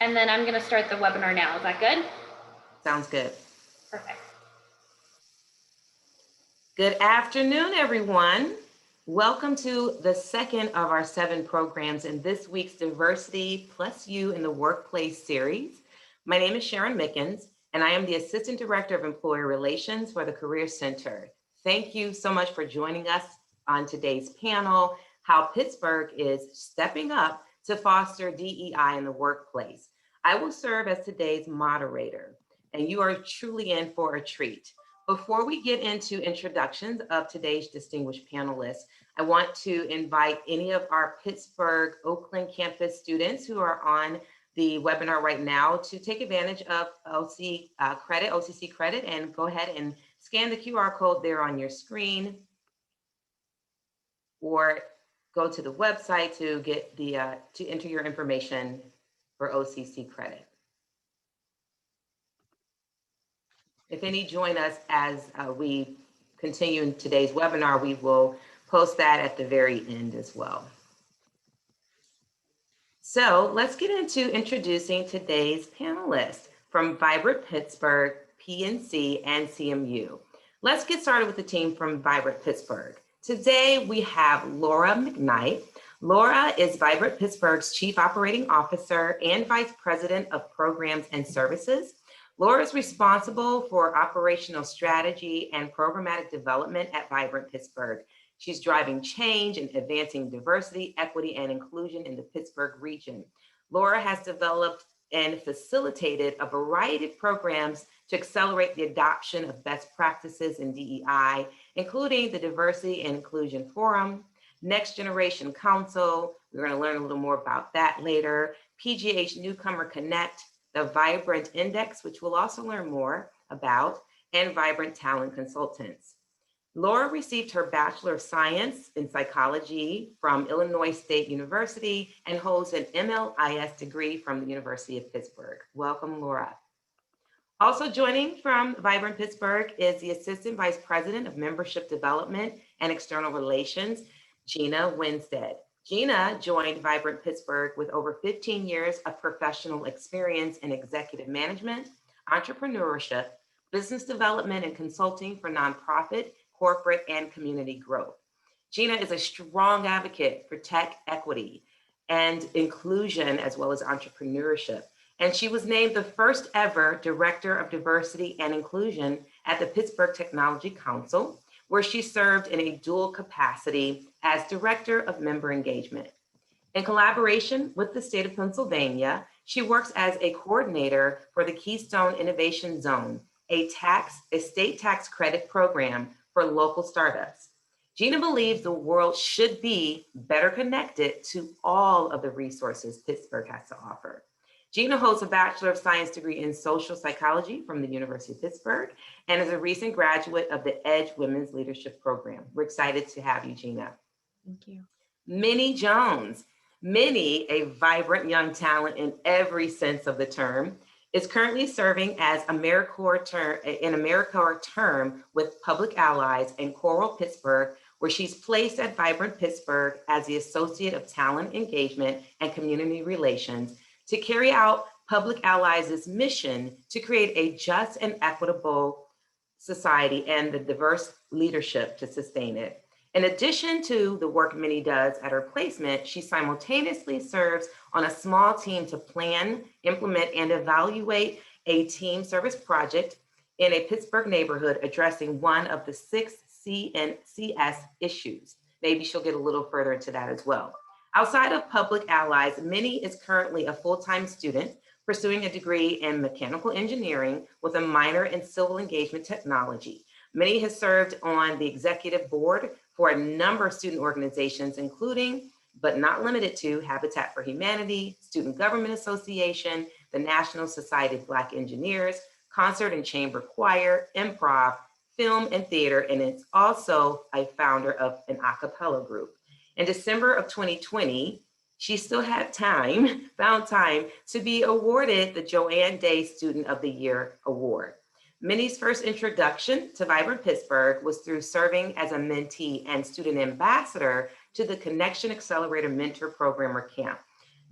and then I'm going to start the webinar now. Is that good? Sounds good. Perfect. Good afternoon, everyone. Welcome to the second of our 7 programs in this week's Diversity Plus You in the Workplace series. My name is Sharon Mickens, and I am the Assistant Director of Employer Relations for the Career Center. Thank you so much for joining us on today's panel, How Pittsburgh is Stepping Up to Foster DEI in the Workplace. I will serve as today's moderator, and you are truly in for a treat. Before we get into introductions of today's distinguished panelists, I want to invite any of our Pittsburgh Oakland campus students who are on the webinar right now to take advantage of OCC credit, and go ahead and scan the QR code there on your screen, or go to the website to get to enter your information for OCC credit. If any join us as we continue in today's webinar, we will post that at the very end as well. So let's get into introducing today's panelists from Vibrant Pittsburgh, PNC, and CMU. Let's get started with the team from Vibrant Pittsburgh. Today we have Laura McKnight. Laura is Vibrant Pittsburgh's Chief Operating Officer and Vice President of Programs and Services. Laura is responsible for operational strategy and programmatic development at Vibrant Pittsburgh. She's driving change and advancing diversity, equity, and inclusion in the Pittsburgh region. Laura has developed and facilitated a variety of programs to accelerate the adoption of best practices in DEI, including the Diversity and Inclusion Forum, Next Generation Council. We're going to learn a little more about that later. PGH Newcomer Connect, the Vibrant Index, which we'll also learn more about, and Vibrant Talent Consultants. Laura received her Bachelor of Science in Psychology from Illinois State University and holds an MLIS degree from the University of Pittsburgh. Welcome, Laura. Also joining from Vibrant Pittsburgh is the Assistant Vice President of Membership Development and External Relations, Gina Winstead. Gina joined Vibrant Pittsburgh with over 15 years of professional experience in executive management, entrepreneurship, business development, and consulting for nonprofit, corporate, and community growth. Gina is a strong advocate for tech equity and inclusion, as well as entrepreneurship. And she was named the first ever Director of Diversity and Inclusion at the Pittsburgh Technology Council, where she served in a dual capacity as Director of Member Engagement. In collaboration with the state of Pennsylvania, she works as a coordinator for the Keystone Innovation Zone, a state tax credit program for local startups. Gina believes the world should be better connected to all of the resources Pittsburgh has to offer. Gina holds a Bachelor of Science degree in Social Psychology from the University of Pittsburgh and is a recent graduate of the EDGE Women's Leadership Program. We're excited to have you, Gina. Thank you. Minnie Jones. Minnie, a vibrant young talent in every sense of the term, is currently serving as AmeriCorps term with Public Allies and Coral Pittsburgh, where she's placed at Vibrant Pittsburgh as the Associate of Talent Engagement and Community Relations to carry out Public Allies' mission to create a just and equitable society and the diverse leadership to sustain it. In addition to the work Minnie does at her placement, she simultaneously serves on a small team to plan, implement, and evaluate a team service project in a Pittsburgh neighborhood addressing one of the 6 CNCS issues. Maybe she'll get a little further into that as well. Outside of Public Allies, Minnie is currently a full-time student pursuing a degree in mechanical engineering with a minor in civil engagement technology. Minnie has served on the executive board for a number of student organizations, including, but not limited to, Habitat for Humanity, Student Government Association, the National Society of Black Engineers, Concert and Chamber Choir, Improv, Film and Theater, and it's also a founder of an a cappella group. In December of 2020, she still had found time to be awarded the Joanne Day Student of the Year Award. Minnie's first introduction to Vibrant Pittsburgh was through serving as a mentee and student ambassador to the Connection Accelerator Mentor Program or Camp.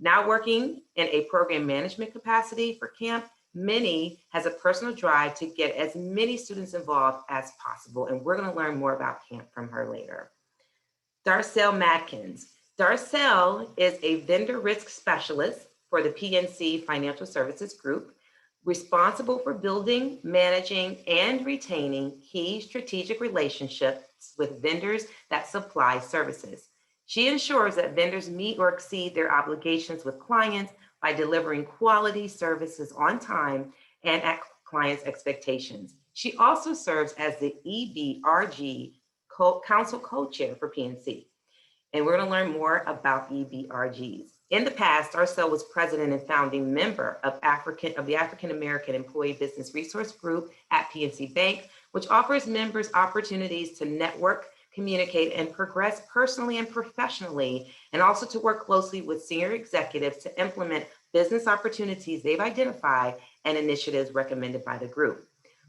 Now working in a program management capacity for camp, Minnie has a personal drive to get as many students involved as possible, and we're going to learn more about camp from her later. Darcel Madkins. Darcel is a vendor risk specialist for the PNC Financial Services Group, responsible for building, managing, and retaining key strategic relationships with vendors that supply services. She ensures that vendors meet or exceed their obligations with clients by delivering quality services on time and at clients' expectations. She also serves as the EBRG Council co-chair for PNC. And we're going to learn more about EBRGs. In the past, Darcel was president and founding member of the African American Employee Business Resource Group at PNC Bank, which offers members opportunities to network, communicate, and progress personally and professionally, and also to work closely with senior executives to implement business opportunities they've identified and initiatives recommended by the group.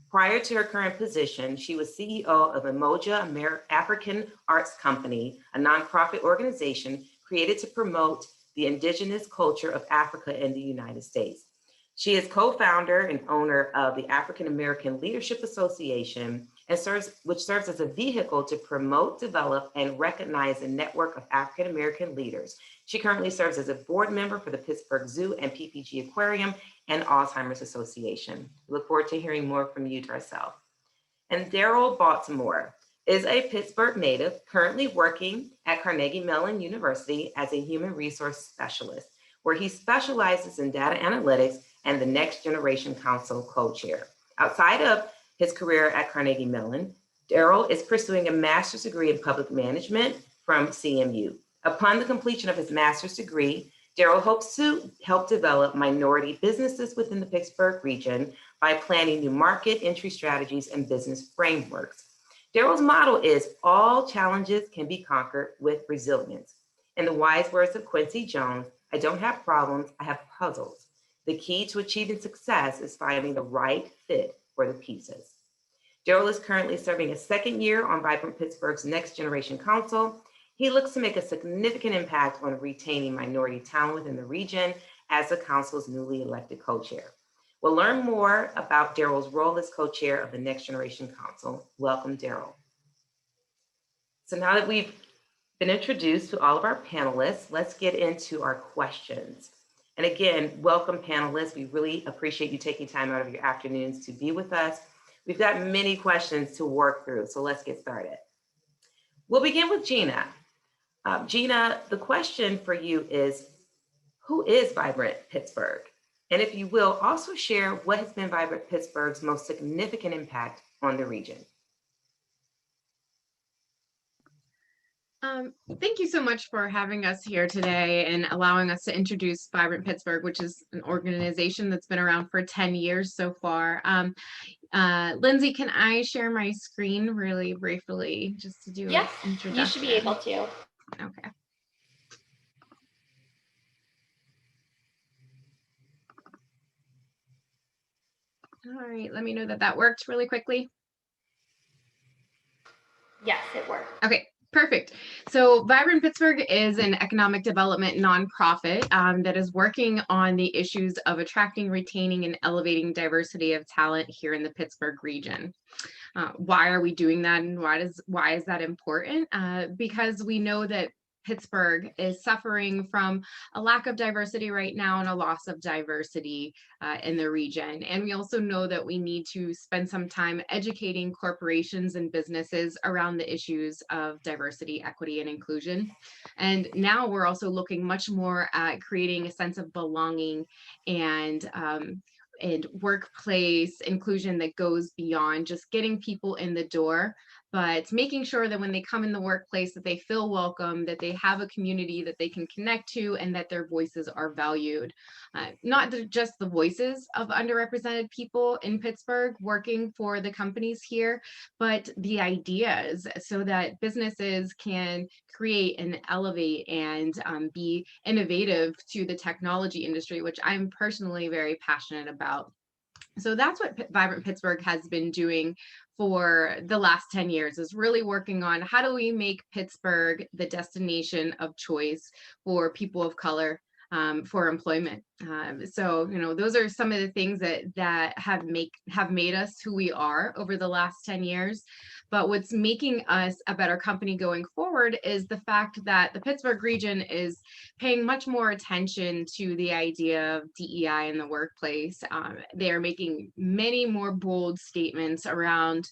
Prior to her current position, she was CEO of Emoja African Arts Company, a nonprofit organization created to promote the indigenous culture of Africa in the United States. She is co-founder and owner of the African American Leadership Association, which serves as a vehicle to promote, develop, and recognize a network of African American leaders. She currently serves as a board member for the Pittsburgh Zoo and PPG Aquarium and Alzheimer's Association. We look forward to hearing more from you, Darcel. And Daryl Baltimore is a Pittsburgh native, currently working at Carnegie Mellon University as a human resource specialist, where he specializes in data analytics and the Next Generation Council co-chair. Outside of his career at Carnegie Mellon, Daryl is pursuing a master's degree in public management from CMU. Upon the completion of his master's degree, Daryl hopes to help develop minority businesses within the Pittsburgh region by planning new market entry strategies and business frameworks. Daryl's motto is, all challenges can be conquered with resilience. In the wise words of Quincy Jones, I don't have problems, I have puzzles. The key to achieving success is finding the right fit for the pieces. Daryl is currently serving a second year on Vibrant Pittsburgh's Next Generation Council. He looks to make a significant impact on retaining minority talent within the region as the council's newly elected co-chair. We'll learn more about Daryl's role as co-chair of the Next Generation Council. Welcome, Daryl. So now that we've been introduced to all of our panelists, let's get into our questions. And again, welcome panelists. We really appreciate you taking time out of your afternoons to be with us. We've got many questions to work through, so let's get started. We'll begin with Gina. Gina, the question for you is, who is Vibrant Pittsburgh? And if you will, also share what has been Vibrant Pittsburgh's most significant impact on the region. Thank you so much for having us here today and allowing us to introduce Vibrant Pittsburgh, which is an organization that's been around for 10 years so far. Lindsay, can I share my screen really briefly just to do an introduction? You should be able to. Okay. All right, let me know that that worked really quickly. Yes, it worked. Okay. Perfect. So Vibrant Pittsburgh is an economic development nonprofit that is working on the issues of attracting, retaining, and elevating diversity of talent here in the Pittsburgh region. Why are we doing that, and why is that important? Because we know that Pittsburgh is suffering from a lack of diversity right now and a loss of diversity in the region. And we also know that we need to spend some time educating corporations and businesses around the issues of diversity, equity, and inclusion. And now we're also looking much more at creating a sense of belonging and workplace inclusion that goes beyond just getting people in the door, but making sure that when they come in the workplace that they feel welcome, that they have a community that they can connect to, and that their voices are valued. Not just the voices of underrepresented people in Pittsburgh working for the companies here, but the ideas so that businesses can create and elevate and be innovative to the technology industry, which I'm personally very passionate about. So that's what Vibrant Pittsburgh has been doing for the last 10 years, is really working on how do we make Pittsburgh the destination of choice for people of color, for employment. So, those are some of the things that have made us who we are over the last 10 years. But what's making us a better company going forward is the fact that the Pittsburgh region is paying much more attention to the idea of DEI in the workplace. They are making many more bold statements around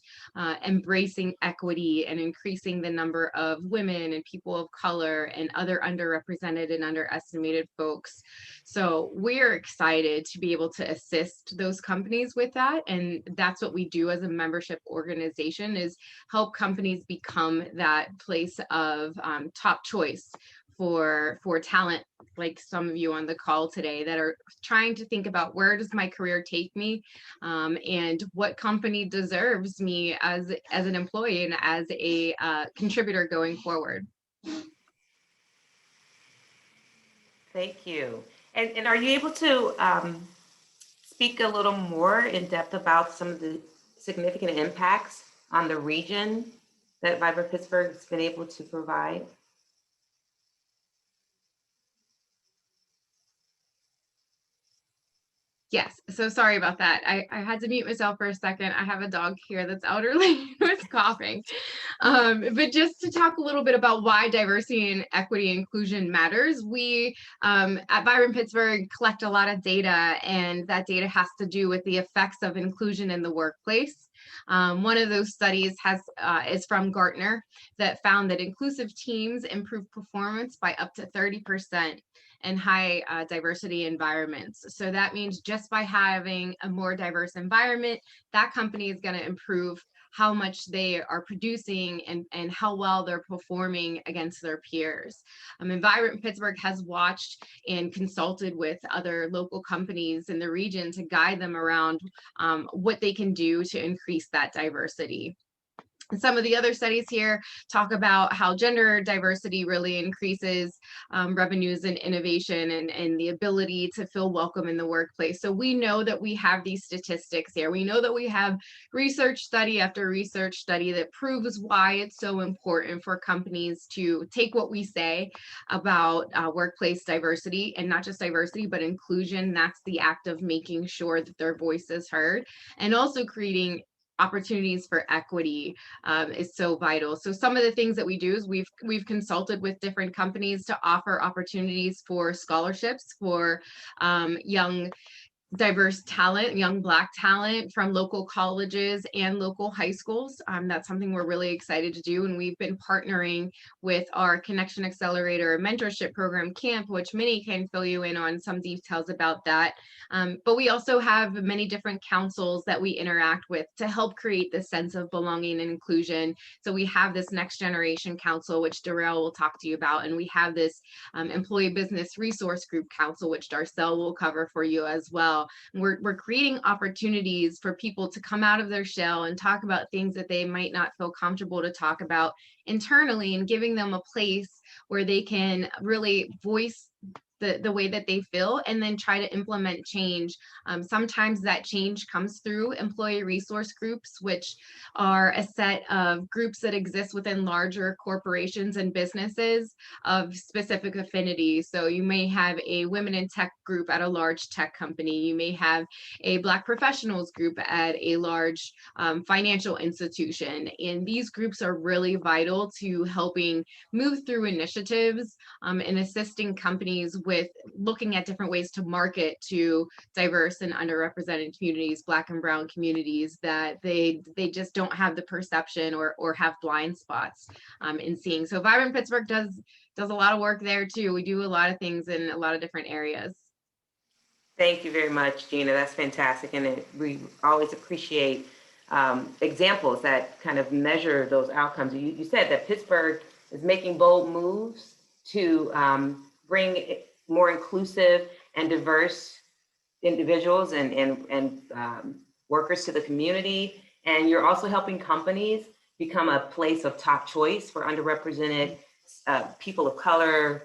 embracing equity and increasing the number of women and people of color and other underrepresented and underestimated folks. So we're excited to be able to assist those companies with that. And that's what we do as a membership organization, is help companies become that place of top choice for talent, like some of you on the call today that are trying to think about, where does my career take me, and what company deserves me as an employee and as a contributor going forward. Thank you. And are you able to speak a little more in depth about some of the significant impacts on the region that Vibrant Pittsburgh has been able to provide? Yes, so sorry about that. I had to mute myself for a second. I have a dog here that's elderly with coughing. But just to talk a little bit about why diversity and equity and inclusion matters, we at Vibrant Pittsburgh collect a lot of data, and that data has to do with the effects of inclusion in the workplace. One of those studies is from Gartner that found that inclusive teams improve performance by up to 30% in high diversity environments. So that means just by having a more diverse environment, that company is going to improve how much they are producing and how well they're performing against their peers. Vibrant Pittsburgh has watched and consulted with other local companies in the region to guide them around what they can do to increase that diversity. Some of the other studies here talk about how gender diversity really increases revenues and innovation and the ability to feel welcome in the workplace. So we know that we have these statistics here. We know that we have research study after research study that proves why it's so important for companies to take what we say about workplace diversity, and not just diversity, but inclusion. That's the act of making sure that their voice is heard, and also creating opportunities for equity is so vital. So some of the things that we do is we've consulted with different companies to offer opportunities for scholarships for young diverse talent, young Black talent from local colleges and local high schools. That's something we're really excited to do. And we've been partnering with our Connection Accelerator mentorship program camp, which Minnie can fill you in on some details about that. But we also have many different councils that we interact with to help create this sense of belonging and inclusion. So we have this Next Generation Council, which Darrell will talk to you about. And we have this Employee Business Resource Group Council, which Darcel will cover for you as well. We're creating opportunities for people to come out of their shell and talk about things that they might not feel comfortable to talk about internally, and giving them a place where they can really voice the way that they feel and then try to implement change. Sometimes that change comes through employee resource groups, which are a set of groups that exist within larger corporations and businesses of specific affinities. So you may have a women in tech group at a large tech company. You may have a Black professionals group at a large financial institution. And these groups are really vital to helping move through initiatives and assisting companies with looking at different ways to market to diverse and underrepresented communities, Black and brown communities, that they just don't have the perception or have blind spots in seeing. So Vibrant Pittsburgh does a lot of work there too. We do a lot of things in a lot of different areas. Thank you very much, Gina. That's fantastic. And we always appreciate examples that kind of measure those outcomes. You said that Pittsburgh is making bold moves to bring more inclusive and diverse individuals and workers to the community. And you're also helping companies become a place of top choice for underrepresented people of color,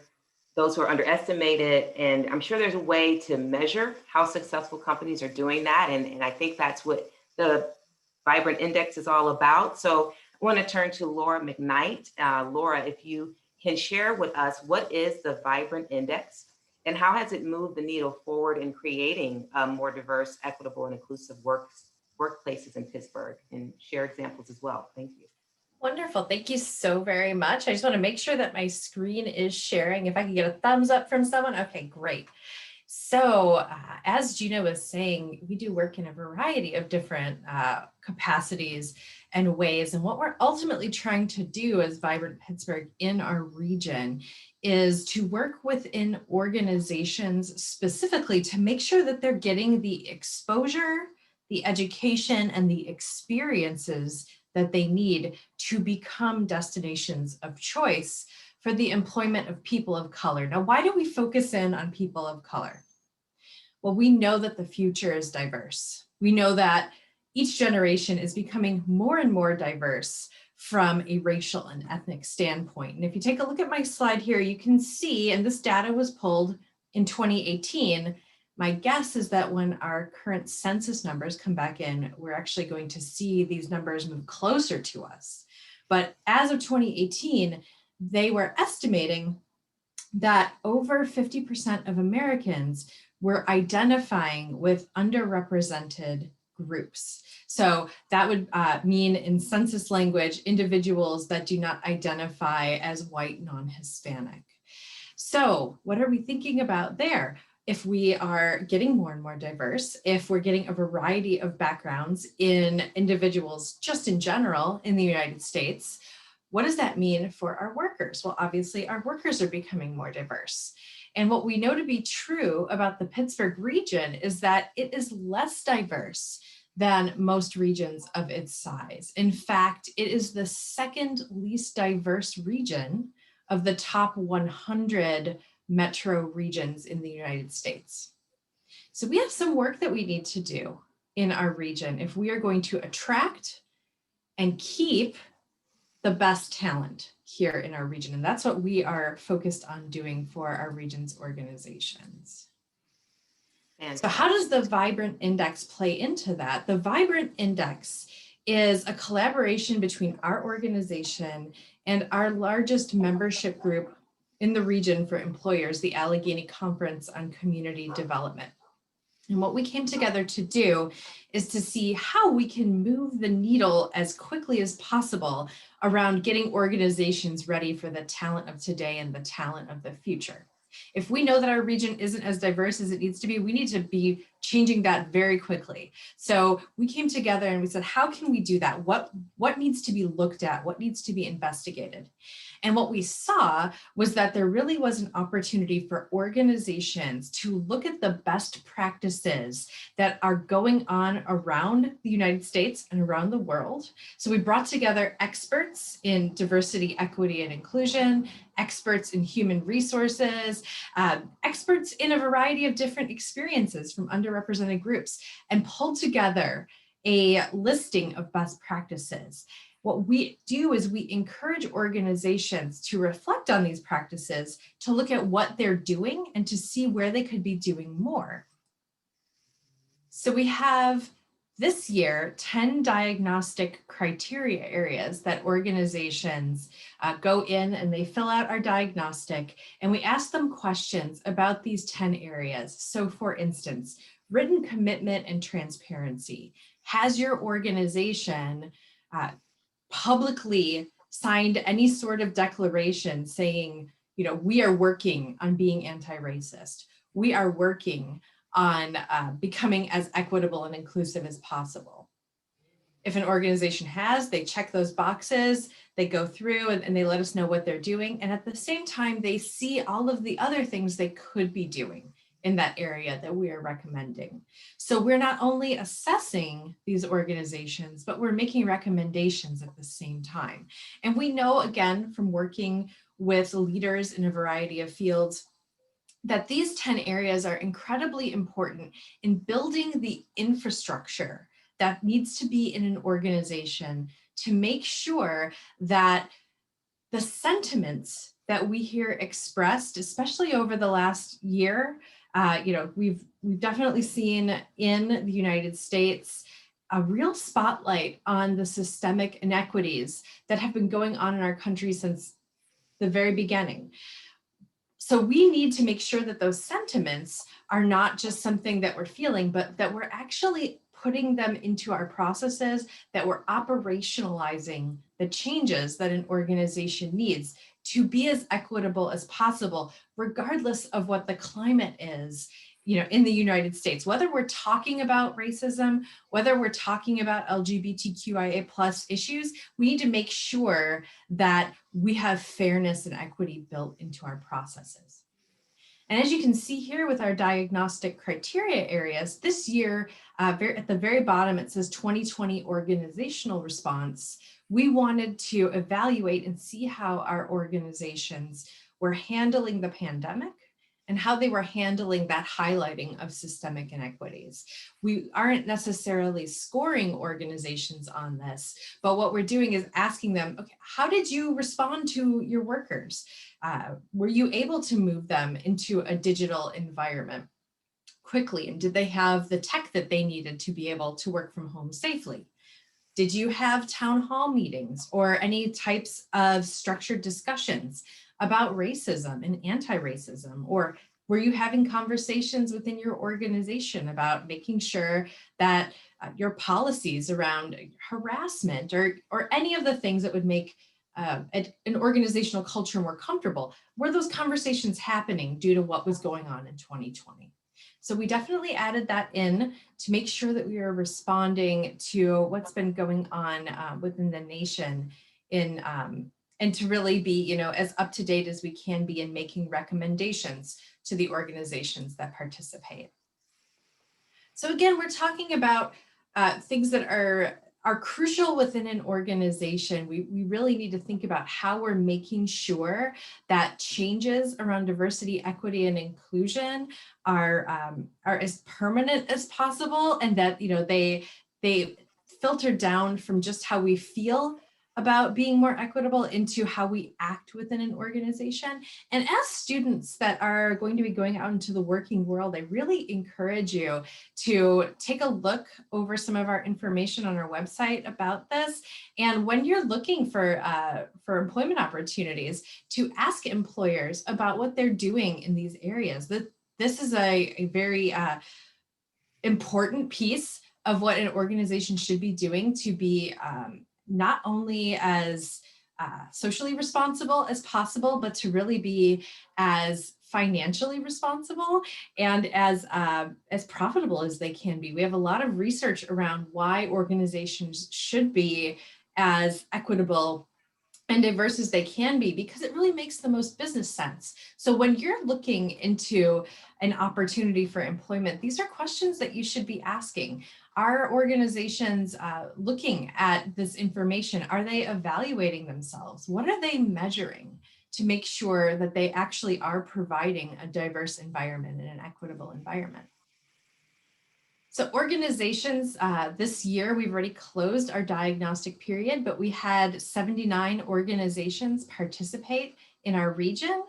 those who are underestimated. And I'm sure there's a way to measure how successful companies are doing that. And I think that's what the Vibrant Index is all about. So I want to turn to Laura McKnight. Laura, if you can share with us, what is the Vibrant Index And how has it moved the needle forward in creating more diverse, equitable, and inclusive workplaces in Pittsburgh? And share examples as well. Thank you. Wonderful. Thank you so very much. I just want to make sure that my screen is sharing. If I can get a thumbs up from someone. Okay, great. So as Gina was saying, we do work in a variety of different capacities and ways. And what we're ultimately trying to do as Vibrant Pittsburgh in our region is to work within organizations specifically to make sure that they're getting the exposure, the education, and the experiences that they need to become destinations of choice for the employment of people of color. Now, why do we focus in on people of color? Well, we know that the future is diverse. We know that each generation is becoming more and more diverse from a racial and ethnic standpoint. And if you take a look at my slide here, you can see, and this data was pulled in 2018, my guess is that when our current census numbers come back in, we're actually going to see these numbers move closer to us. But as of 2018, they were estimating that over 50% of Americans were identifying with underrepresented groups. So that would mean in census language, individuals that do not identify as white, non-Hispanic. So what are we thinking about there? If we are getting more and more diverse, if we're getting a variety of backgrounds in individuals just in general in the United States, what does that mean for our workers? Well, obviously our workers are becoming more diverse. And what we know to be true about the Pittsburgh region is that it is less diverse than most regions of its size. In fact, it is the second least diverse region of the top 100 metro regions in the United States. So we have some work that we need to do in our region if we are going to attract and keep the best talent here in our region. And that's what we are focused on doing for our region's organizations. So how does the Vibrant Index play into that? The Vibrant Index is a collaboration between our organization and our largest membership group in the region for employers, the Allegheny Conference on Community Development. And what we came together to do is to see how we can move the needle as quickly as possible around getting organizations ready for the talent of today and the talent of the future. If we know that our region isn't as diverse as it needs to be, we need to be changing that very quickly. So we came together and we said, how can we do that? What needs to be looked at? What needs to be investigated? And what we saw was that there really was an opportunity for organizations to look at the best practices that are going on around the United States and around the world. So we brought together experts in diversity, equity, and inclusion, experts in human resources, experts in a variety of different experiences from underrepresented groups, and pulled together a listing of best practices. What we do is we encourage organizations to reflect on these practices, to look at what they're doing and to see where they could be doing more. So we have this year 10 diagnostic criteria areas that organizations go in and they fill out our diagnostic, and we ask them questions about these 10 areas. So for instance, written commitment and transparency. Has your organization publicly signed any sort of declaration saying, you know, we are working on being anti-racist. We are working on becoming as equitable and inclusive as possible. If an organization has, they check those boxes, they go through and they let us know what they're doing. And at the same time, they see all of the other things they could be doing in that area that we are recommending. So we're not only assessing these organizations, but we're making recommendations at the same time. And we know, again, from working with leaders in a variety of fields, that these 10 areas are incredibly important in building the infrastructure that needs to be in an organization to make sure that the sentiments that we hear expressed, especially over the last year, we've definitely seen in the United States a real spotlight on the systemic inequities that have been going on in our country since the very beginning. So we need to make sure that those sentiments are not just something that we're feeling, but that we're actually putting them into our processes, that we're operationalizing the changes that an organization needs to be as equitable as possible, regardless of what the climate is, in the United States. Whether we're talking about racism, whether we're talking about LGBTQIA+ issues, we need to make sure that we have fairness and equity built into our processes. And as you can see here with our diagnostic criteria areas, this year, at the very bottom, it says 2020 organizational response. We wanted to evaluate and see how our organizations were handling the pandemic and how they were handling that highlighting of systemic inequities. We aren't necessarily scoring organizations on this, but what we're doing is asking them, okay, how did you respond to your workers? Were you able to move them into a digital environment quickly? And did they have the tech that they needed to be able to work from home safely? Did you have town hall meetings or any types of structured discussions about racism and anti-racism? Or were you having conversations within your organization about making sure that your policies around harassment or any of the things that would make an organizational culture more comfortable, were those conversations happening due to what was going on in 2020? So we definitely added that in to make sure that we are responding to what's been going on within the nation and to really be, as up to date as we can be in making recommendations to the organizations that participate. So again, we're talking about things that are crucial within an organization. We really need to think about how we're making sure that changes around diversity, equity, and inclusion are as permanent as possible, and that they filter down from just how we feel about being more equitable into how we act within an organization. And as students that are going to be going out into the working world, I really encourage you to take a look over some of our information on our website about this. And when you're looking for employment opportunities, to ask employers about what they're doing in these areas. This is a very important piece of what an organization should be doing to be not only as socially responsible as possible, but to really be as financially responsible and as profitable as they can be. We have a lot of research around why organizations should be as equitable and diverse as they can be, because it really makes the most business sense. So when you're looking into an opportunity for employment, these are questions that you should be asking. Are organizations looking at this information? Are they evaluating themselves? What are they measuring to make sure that they actually are providing a diverse environment and an equitable environment? So organizations, this year, we've already closed our diagnostic period, but we had 79 organizations participate in our region,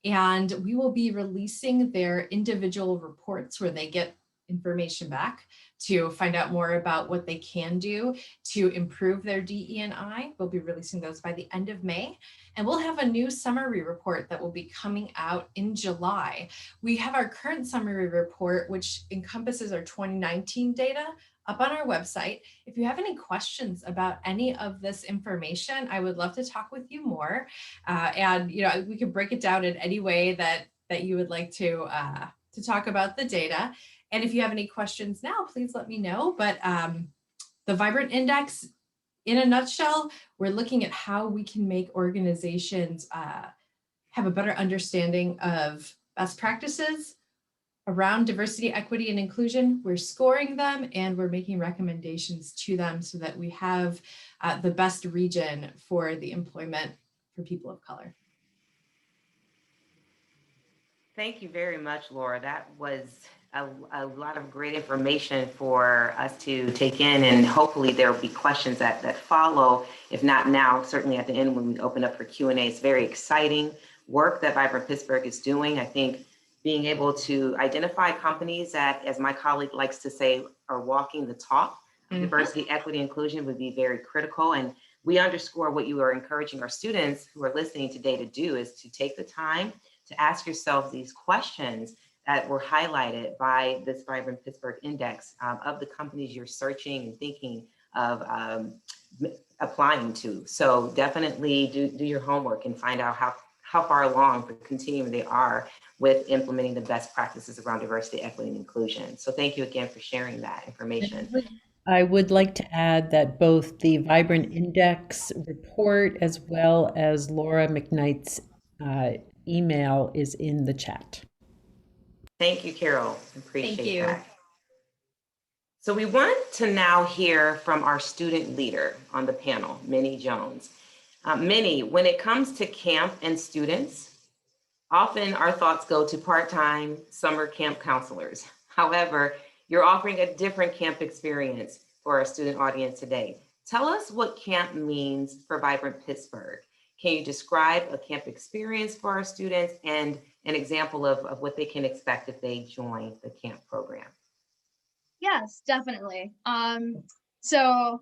and we will be releasing their individual reports where they get information back to find out more about what they can do to improve their DE&I. We'll be releasing those by the end of May. And we'll have a new summary report that will be coming out in July. We have our current summary report, which encompasses our 2019 data, up on our website. If you have any questions about any of this information, I would love to talk with you more. And we could break it down in any way that you would like to talk about the data. And if you have any questions now, please let me know. But the Vibrant Index, in a nutshell, we're looking at how we can make organizations have a better understanding of best practices around diversity, equity, and inclusion. We're scoring them and we're making recommendations to them so that we have the best region for the employment for people of color. Thank you very much, Laura. That was a lot of great information for us to take in, and hopefully there will be questions that follow. If not now, certainly at the end when we open up for Q&A. It's very exciting work that Vibrant Pittsburgh is doing. I think being able to identify companies that, as my colleague likes to say, are walking the talk, diversity, equity, inclusion would be very critical. And we underscore what you are encouraging our students who are listening today to do, is to take the time to ask yourself these questions that were highlighted by this Vibrant Pittsburgh Index of the companies you're searching and thinking of applying to. So definitely do your homework and find out how far along the continuum they are with implementing the best practices around diversity, equity, and inclusion. So thank you again for sharing that information. I would like to add that both the Vibrant Index report as well as Laura McKnight's email is in the chat. Thank you, Carol. Appreciate Thank you. that. So we want to now hear from our student leader on the panel, Minnie Jones. Minnie, when it comes to camp and students, often our thoughts go to part-time summer camp counselors. However, you're offering a different camp experience for our student audience today. Tell us what camp means for Vibrant Pittsburgh. Can you describe a camp experience for our students and an example of what they can expect if they join the camp program? Yes, definitely. So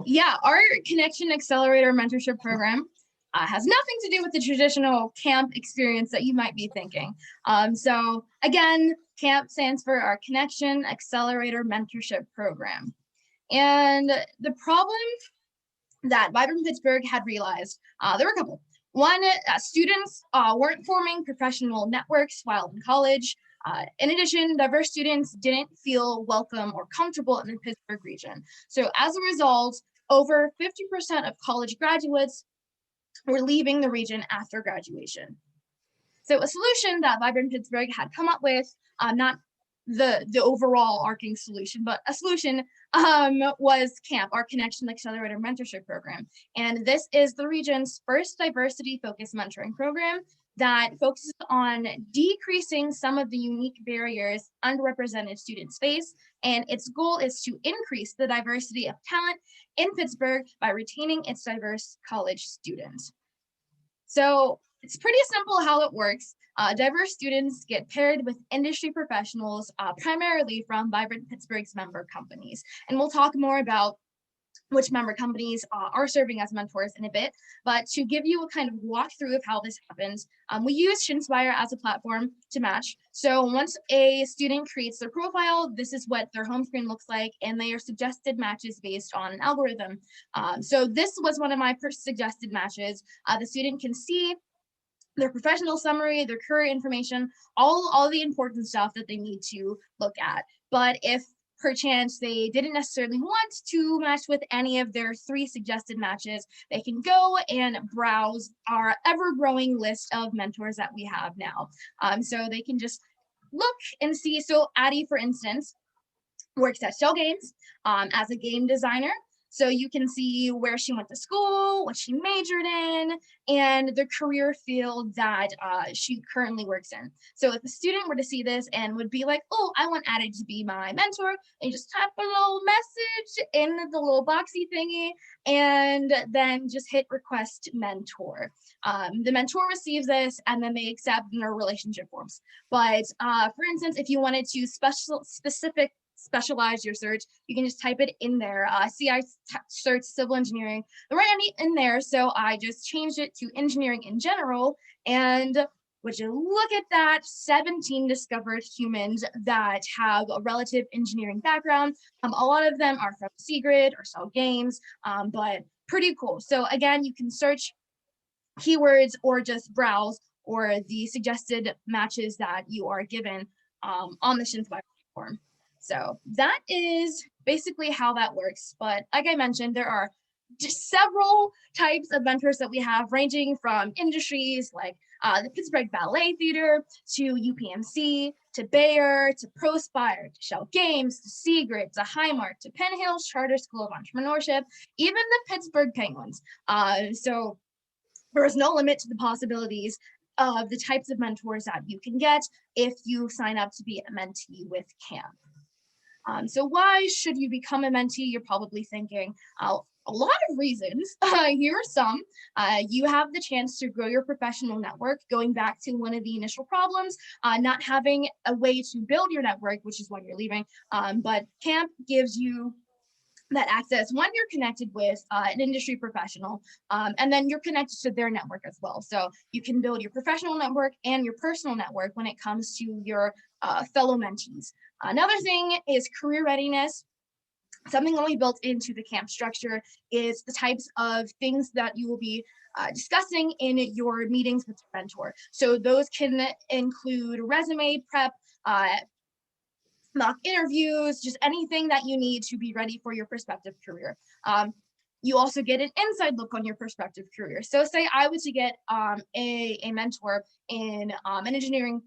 yeah, our Connection Accelerator mentorship program has nothing to do with the traditional camp experience that you might be thinking. So again, CAMP stands for our Connection Accelerator mentorship program. And the problem that Vibrant Pittsburgh had realized, there were a couple. One, students weren't forming professional networks while in college. In addition, diverse students didn't feel welcome or comfortable in the Pittsburgh region. So as a result, over 50% of college graduates were leaving the region after graduation. So a solution that Vibrant Pittsburgh had come up with, not the overall arcing solution, but a solution was CAMP, our Connection Accelerator mentorship program. And this is the region's first diversity-focused mentoring program that focuses on decreasing some of the unique barriers underrepresented students face. And its goal is to increase the diversity of talent in Pittsburgh by retaining its diverse college students. So it's pretty simple how it works. Diverse students get paired with industry professionals, primarily from Vibrant Pittsburgh's member companies. And we'll talk more about which member companies are serving as mentors in a bit. But to give you a kind of walkthrough of how this happens, we use Shinspire as a platform to match. So once a student creates their profile, this is what their home screen looks like, and they are suggested matches based on an algorithm. So this was one of my suggested matches. The student can see their professional summary, their career information, all the important stuff that they need to look at. But if perchance they didn't necessarily want to match with any of their 3 suggested matches, they can go and browse our ever-growing list of mentors that we have now. So they can just look and see. So Addie, for instance, works at Shell Games as a game designer. So you can see where she went to school, what she majored in, and the career field that she currently works in. So if a student were to see this and would be like, oh, I want Addie to be my mentor, and just type a little message in the little boxy thingy, and then just hit request mentor. The mentor receives this, and then they accept their relationship forms. But for instance, if you wanted to specialize your search, you can just type it in there. See, I searched civil engineering right in there, so I just changed it to engineering in general. And would you look at that, 17 discovered humans that have a relative engineering background. A lot of them are from Seagrid or Cell Games, but pretty cool. So again, you can search keywords or just browse or the suggested matches that you are given on the Shinspire platform. So that is basically how that works. But like I mentioned, there are just several types of mentors that we have, ranging from industries like the Pittsburgh Ballet Theater to UPMC, to Bayer, to ProSpire, to Shell Games, to Seagrid, to Highmark, to Penn Hills Charter School of Entrepreneurship, even the Pittsburgh Penguins. So there is no limit to the possibilities of the types of mentors that you can get if you sign up to be a mentee with CAMP. So why should you become a mentee? You're probably thinking, a lot of reasons. Here are some. You have the chance to grow your professional network, going back to one of the initial problems, not having a way to build your network, which is why you're leaving. But CAMP gives you that access when you're connected with an industry professional, and then you're connected to their network as well. So you can build your professional network and your personal network when it comes to your fellow mentees. Another thing is career readiness. Something that we built into the camp structure is the types of things that you will be discussing in your meetings with your mentor. So those can include resume prep, mock interviews, just anything that you need to be ready for your prospective career. You also get an inside look on your prospective career. So say I was to get a mentor in an engineering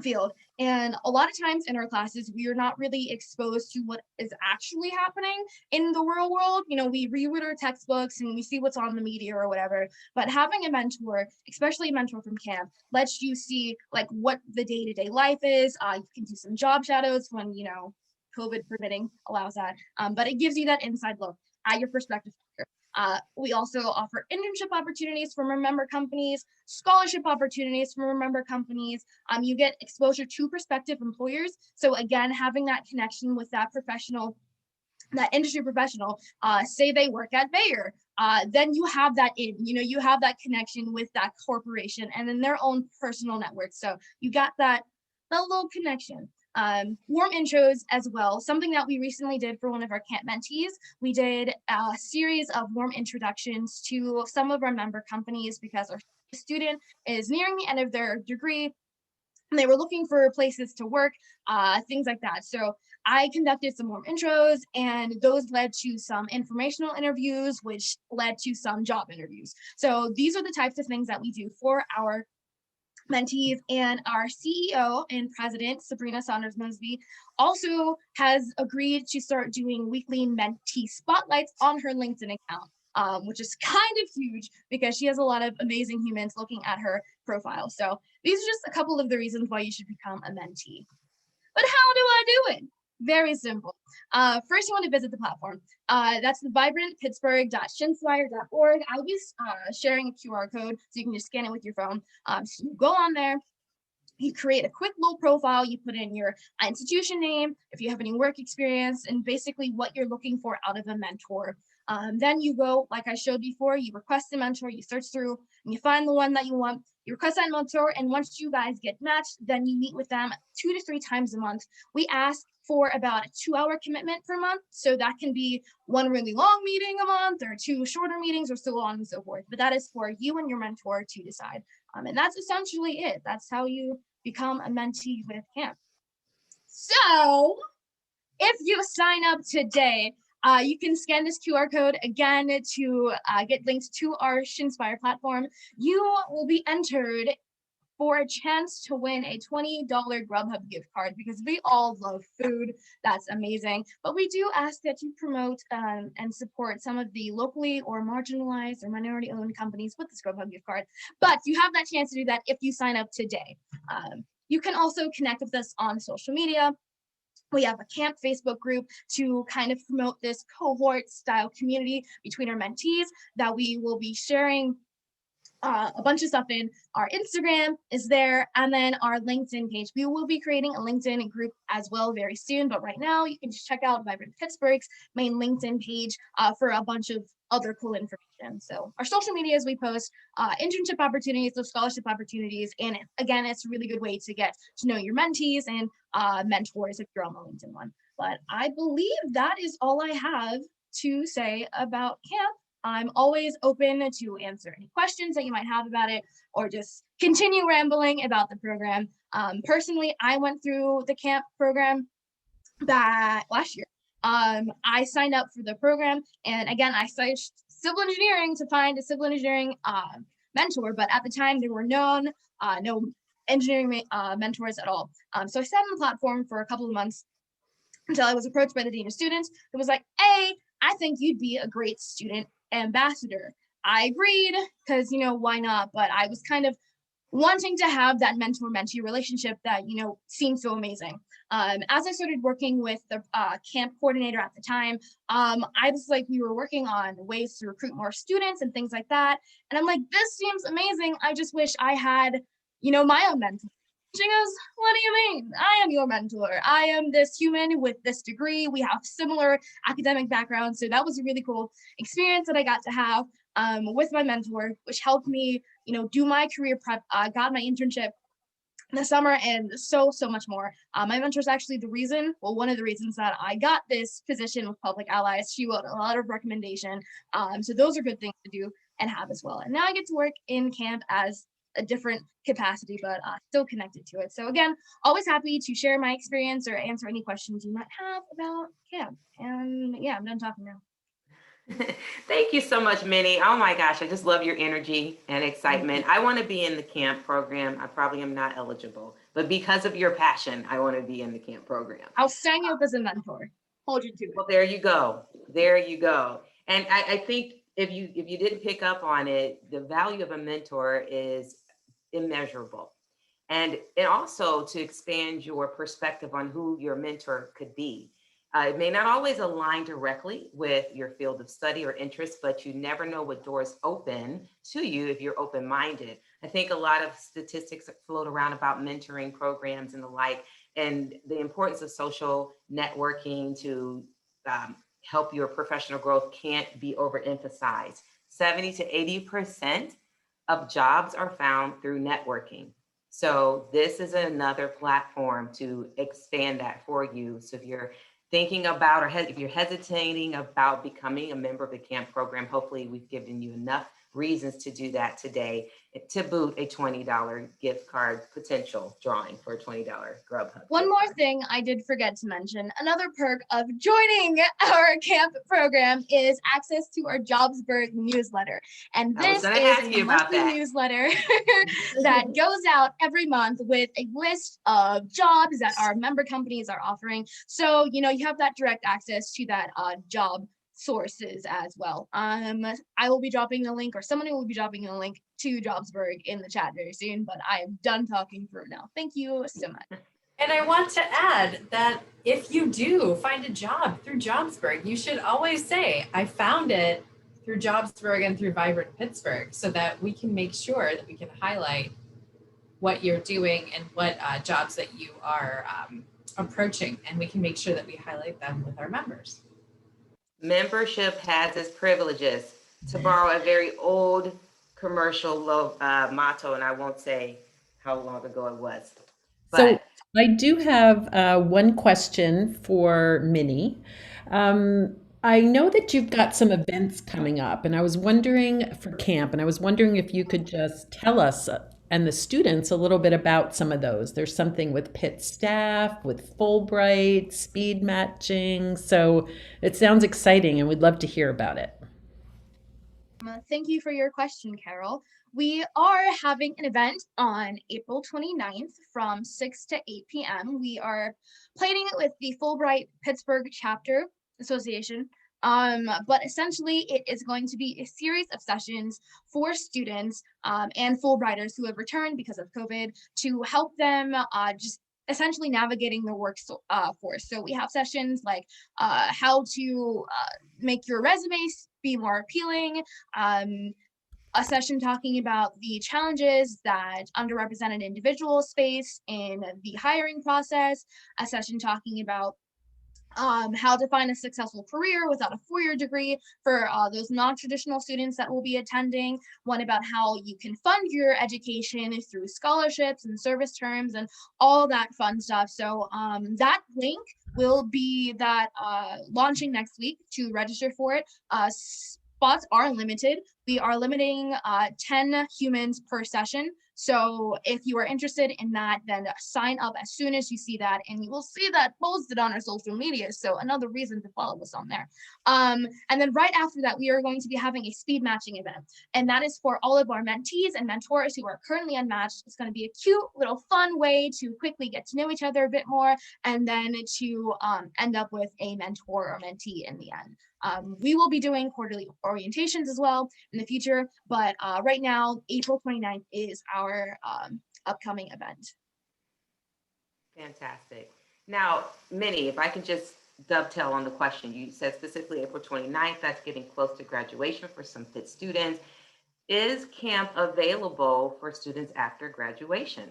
field, and a lot of times in our classes we are not really exposed to what is actually happening in the real world. You know, we read our textbooks and we see what's on the media or whatever, but having a mentor, especially a mentor from camp, lets you see like what the day-to-day life is. You can do some job shadows when, you know, COVID permitting allows that, but it gives you that inside look at your perspective. We also offer internship opportunities from our member companies, scholarship opportunities from our member companies. You get exposure to prospective employers. So again, having that connection with that professional, that industry professional, say they work at Bayer, then you have that you have that connection with that corporation and then their own personal network. So you got that little connection. Warm intros as well. Something that we recently did for one of our camp mentees, we did a series of warm introductions to some of our member companies because our student is nearing the end of their degree and they were looking for places to work, things like that. So I conducted some warm intros and those led to some informational interviews, which led to some job interviews. So these are the types of things that we do for our mentees, and our CEO and president, Sabrina Saunders-Mosby, also has agreed to start doing weekly mentee spotlights on her LinkedIn account, which is kind of huge because she has a lot of amazing humans looking at her profile. So these are just a couple of the reasons why you should become a mentee. But how do I do it? Very simple. First, you want to visit the platform. That's the vibrantpittsburgh.shinspire.org. I'll be sharing a QR code so you can just scan it with your phone. So you go on there, you create a quick little profile, you put in your institution name, if you have any work experience, and basically what you're looking for out of a mentor. Then you go, like I showed before, you request a mentor, you search through, and you find the one that you want. You request that mentor, and once you guys get matched, then you meet with them 2 to 3 times a month. We ask for about a 2-hour commitment per month, so that can be 1 really long meeting a month or 2 shorter meetings or so on and so forth. But that is for you and your mentor to decide. And that's essentially it. That's how you become a mentee with camp. So if you sign up today, you can scan this QR code again to get links to our Shinspire platform. You will be entered for a chance to win a $20 Grubhub gift card because we all love food. That's amazing. But we do ask that you promote and support some of the locally or marginalized or minority-owned companies with this Grubhub gift card. But you have that chance to do that if you sign up today. You can also connect with us on social media. We have a camp Facebook group to kind of promote this cohort style community between our mentees that we will be sharing a bunch of stuff in. Our Instagram is there, and then our LinkedIn page. We will be creating a LinkedIn group as well very soon, but right now you can just check out Vibrant Pittsburgh's main LinkedIn page for a bunch of other cool information. So our social medias, we post internship opportunities, those scholarship opportunities, and again, it's a really good way to get to know your mentees and mentors if you're on the LinkedIn one. But I believe that is all I have to say about camp. I'm always open to answer any questions that you might have about it or just continue rambling about the program. Personally, I went through the camp program back last year. I signed up for the program, and again, I searched civil engineering to find a civil engineering mentor, but at the time there were no engineering mentors at all. So I sat on the platform for a couple of months until I was approached by the dean of students who was like, "Hey, I think you'd be a great student ambassador." I agreed because, why not? But I was kind of wanting to have that mentor-mentee relationship that, seemed so amazing. As I started working with the camp coordinator at the time, I was like, we were working on ways to recruit more students and things like that. And I'm like, this seems amazing. I just wish I had, my own mentor. She goes, what do you mean? I am your mentor. I am this human with this degree. We have similar academic backgrounds. So that was a really cool experience that I got to have with my mentor, which helped me, do my career prep, got my internship this summer, and so much more. My mentor is actually one of the reasons that I got this position with Public Allies. She wrote a lot of recommendation. So those are good things to do and have as well. And now I get to work in camp as a different capacity, but still connected to it. So again, always happy to share my experience or answer any questions you might have about camp. And yeah, I'm done talking now. Thank you so much, Minnie. Oh my gosh, I just love your energy and excitement. I want to be in the camp program. I probably am not eligible, but because of your passion, I want to be in the camp program. I'll sign you up as a mentor. Hold you to it. Well, there you go. There you go. And I think if you didn't pick up on it, the value of a mentor is immeasurable. And also to expand your perspective on who your mentor could be. It may not always align directly with your field of study or interest, but you never know what doors open to you if you're open-minded. I think a lot of statistics float around about mentoring programs and the like, and the importance of social networking to help your professional growth can't be overemphasized. 70 to 80% of jobs are found through networking. So this is another platform to expand that for you. So if you're thinking about, or if you're hesitating about becoming a member of the camp program, hopefully we've given you enough reasons to do that today, to boot a $20 gift card potential drawing for a $20 Grubhub. One more thing I did forget to mention, another perk of joining our camp program is access to our Jobsburg newsletter. And this is a monthly newsletter that goes out every month with a list of jobs that our member companies are offering. So, you have that direct access to that job sources as well. I will be dropping a link, or somebody will be dropping a link to Jobsburg in the chat very soon, but I am done talking for now. Thank you so much. And I want to add that if you do find a job through Jobsburg, you should always say, I found it through Jobsburg and through Vibrant Pittsburgh, so that we can make sure that we can highlight what you're doing and what jobs that you are approaching, and we can make sure that we highlight them with our members. Membership has its privileges. To borrow a very old commercial motto, and I won't say how long ago it was. But so I do have one question for Minnie. I know that you've got some events coming up, and I was wondering for camp, and I was wondering if you could just tell us and the students a little bit about some of those. There's something with Pitt staff, with Fulbright, speed matching. So it sounds exciting, and we'd love to hear about it. Thank you for your question, Carol. We are having an event on April 29th from 6 to 8 p.m. We are planning it with the Fulbright Pittsburgh Chapter Association. But essentially it is going to be a series of sessions for students and Fulbrighters who have returned because of COVID to help them just essentially navigating the workforce. So we have sessions like how to make your resumes be more appealing, a session talking about the challenges that underrepresented individuals face in the hiring process, a session talking about how to find a successful career without a four-year degree for those non-traditional students that will be attending, one about how you can fund your education through scholarships and service terms and all that fun stuff. So that link will be launching next week to register for it. Spots are limited. We are limiting 10 humans per session. So if you are interested in that, then sign up as soon as you see that, and you will see that posted on our social media. So another reason to follow us on there. And then right after that, we are going to be having a speed matching event. And that is for all of our mentees and mentors who are currently unmatched. It's going to be a cute little fun way to quickly get to know each other a bit more, and then to end up with a mentor or mentee in the end. We will be doing quarterly orientations as well in the future, but right now, April 29th is our upcoming event. Fantastic. Now, Minnie, if I can just dovetail on the question, you said specifically April 29th, that's getting close to graduation for some Pitt students. Is camp available for students after graduation?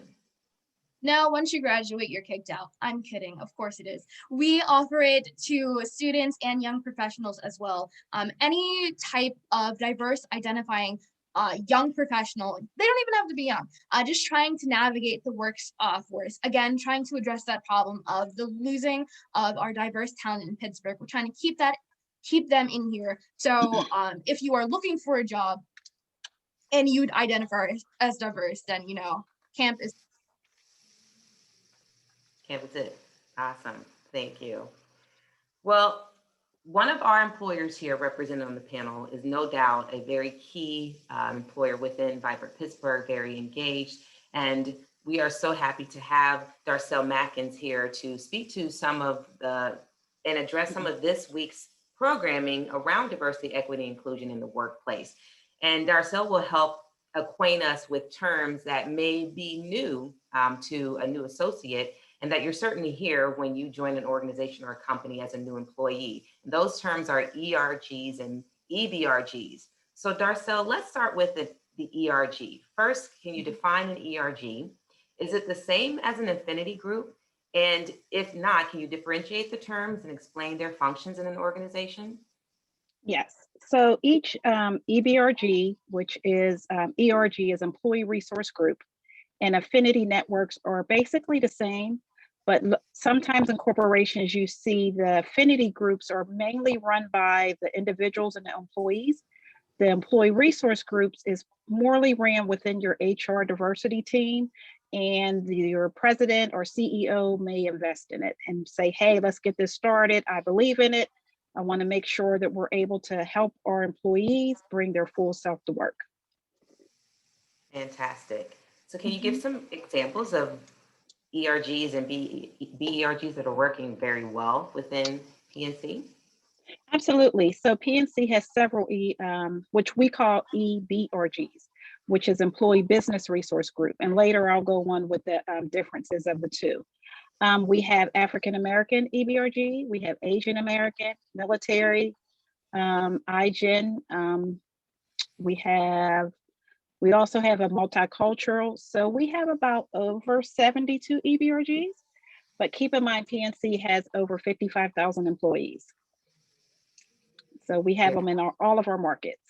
No, once you graduate, you're kicked out. I'm kidding. Of course it is. We offer it to students and young professionals as well. Any type of diverse identifying young professional, they don't even have to be young, just trying to navigate the workforce. Again, trying to address that problem of the losing of our diverse talent in Pittsburgh. We're trying to keep them in here. So if you are looking for a job and you'd identify as diverse, then, camp is Campus it. Awesome. Thank you. Well, one of our employers here represented on the panel is no doubt a very key employer within Vibrant Pittsburgh, very engaged. And we are so happy to have Darcel Mackins here to speak to and address some of this week's programming around diversity, equity, and inclusion in the workplace. And Darcel will help acquaint us with terms that may be new to a new associate, and that you're certainly here when you join an organization or a company as a new employee. And those terms are ERGs and EBRGs. So Darcel, let's start with the ERG. First, can you define an ERG? Is it the same as an affinity group? And if not, can you differentiate the terms and explain their functions in an organization? Yes. So each EBRG, which is ERG is Employee Resource Group, and affinity networks are basically the same. But sometimes in corporations, you see the affinity groups are mainly run by the individuals and the employees. The employee resource groups is morely ran within your HR diversity team, and your president or CEO may invest in it and say, hey, let's get this started. I believe in it. I want to make sure that we're able to help our employees bring their full self to work. Fantastic. So can you give some examples of ERGs and BERGs that are working very well within PNC? Absolutely. So PNC has several which we call EBRGs, which is Employee Business Resource Group. And later I'll go on with the differences of the two. We have African American EBRG, we have Asian American, military, IGEN. We also have a multicultural. So we have about over 72 EBRGs, but keep in mind PNC has over 55,000 employees. So we have them in all of our markets.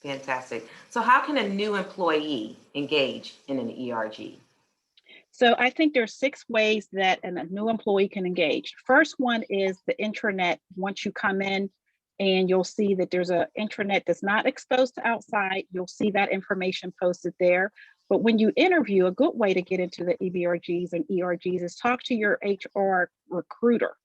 Fantastic. So how can a new employee engage in an ERG? So I think there's 6 ways that a new employee can engage. First one is the intranet. Once you come in, and you'll see that there's an intranet that's not exposed to outside. You'll see that information posted there. But when you interview, a good way to get into the EBRGs and ERGs is talk to your HR recruiter.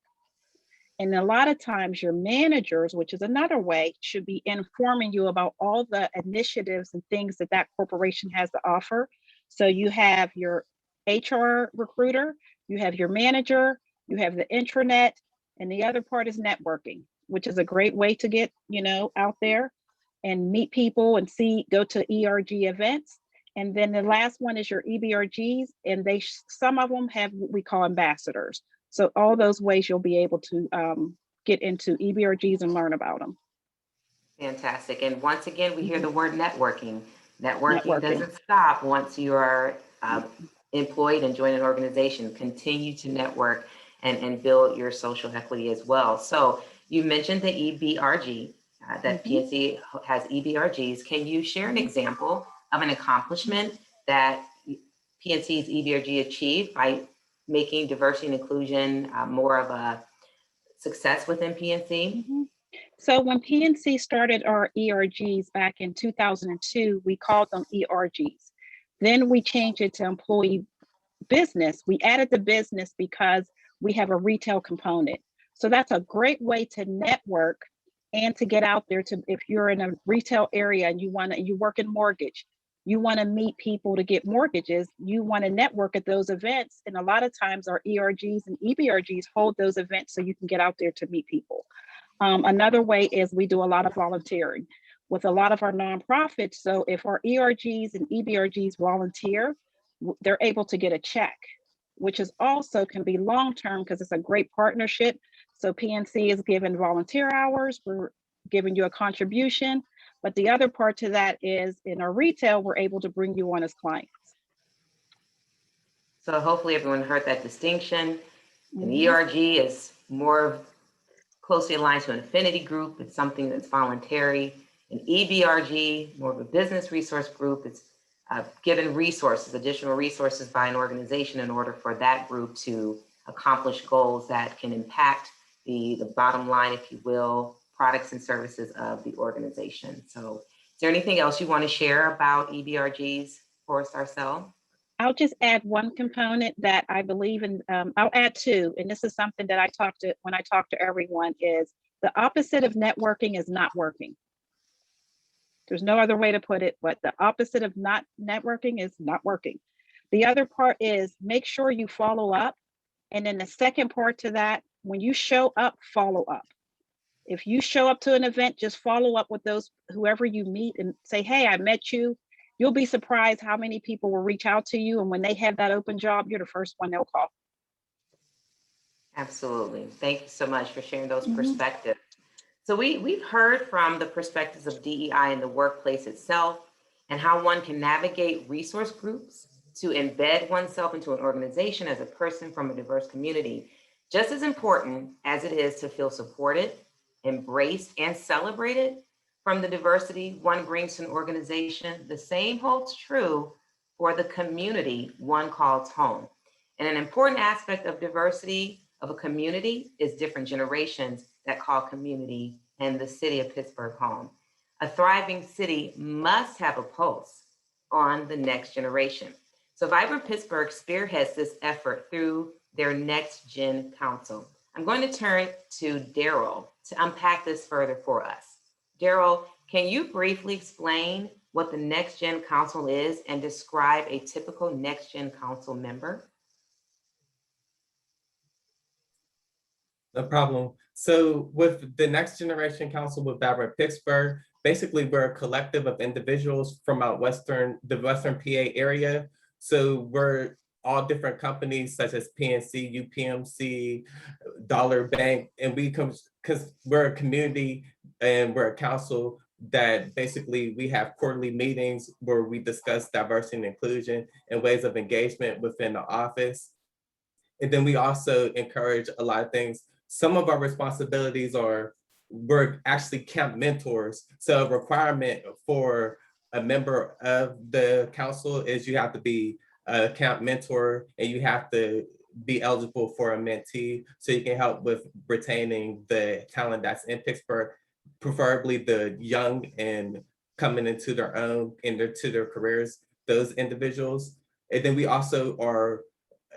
And a lot of times your managers, which is another way, should be informing you about all the initiatives and things that that corporation has to offer. So you have your HR recruiter, you have your manager, you have the intranet, and the other part is networking, which is a great way to get, out there and meet people and go to ERG events. And then the last one is your EBRGs, and some of them have what we call ambassadors. So all those ways you'll be able to get into EBRGs and learn about them. Fantastic. And once again, we hear the word networking. Networking doesn't stop once you are employed and join an organization. Continue to network and build your social equity as well. So you mentioned the EBRG, that PNC has EBRGs. Can you share an example of an accomplishment that PNC's EBRG achieved by making diversity and inclusion more of a success within PNC? So when PNC started our ERGs back in 2002, we called them ERGs. Then we changed it to employee business. We added the business because we have a retail component. So that's a great way to network and to get out there if you're in a retail area and you work in mortgage, you want to meet people to get mortgages, you want to network at those events. And a lot of times our ERGs and EBRGs hold those events so you can get out there to meet people. Another way is we do a lot of volunteering with a lot of our nonprofits. So if our ERGs and EBRGs volunteer, they're able to get a check, which is also can be long-term because it's a great partnership. So PNC is giving volunteer hours, we're giving you a contribution, but the other part to that is in our retail, we're able to bring you on as clients. So hopefully everyone heard that distinction. An Mhm. ERG is more closely aligned to an affinity group. It's something that's voluntary. An EBRG, more of a business resource group. It's given resources, additional resources by an organization in order for that group to accomplish goals that can impact the bottom line, if you will, products and services of the organization. So is there anything else you want to share about EBRGs, Forrest Arcel? I'll just add one component that I believe in. I'll add two, and this is something that when I talk to everyone, is the opposite of networking is not working. There's no other way to put it, but the opposite of not networking is not working. The other part is make sure you follow up. And then the second part to that, when you show up, follow up. If you show up to an event, just follow up with whoever you meet and say, hey, I met you. You'll be surprised how many people will reach out to you. And when they have that open job, you're the first one they'll call. Absolutely. Thank you so much for sharing those Mhm. perspectives. So we've heard from the perspectives of DEI in the workplace itself and how one can navigate resource groups to embed oneself into an organization as a person from a diverse community. Just as important as it is to feel supported, embraced, and celebrated from the diversity one brings to an organization, the same holds true for the community one calls home. And an important aspect of diversity of a community is different generations that call community and the city of Pittsburgh home. A thriving city must have a pulse on the next generation. So Vibrant Pittsburgh spearheads this effort through their Next Gen Council. I'm going to turn to Daryl to unpack this further for us. Daryl, can you briefly explain what the Next Gen Council is and describe a typical Next Gen Council member? No problem. So with the Next Generation Council with Vibrant Pittsburgh, basically we're a collective of individuals from the Western PA area. So we're all different companies such as PNC, UPMC, Dollar Bank, and because we're a community and we're a council that basically we have quarterly meetings where we discuss diversity and inclusion and ways of engagement within the office. And then we also encourage a lot of things. Some of our responsibilities are, we're actually camp mentors. So a requirement for a member of the council is you have to be a camp mentor and you have to be eligible for a mentee so you can help with retaining the talent that's in Pittsburgh, preferably the young and coming into their own, into their careers, those individuals. And then we also are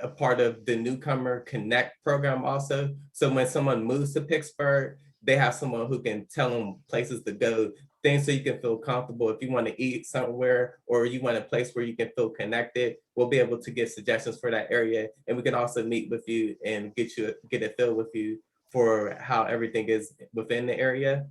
a part of the Newcomer Connect program also. So when someone moves to Pittsburgh, they have someone who can tell them places to go, things so you can feel comfortable. If you want to eat somewhere or you want a place where you can feel connected, we'll be able to give suggestions for that area. And we can also meet with you and get a feel with you for how everything is within the area.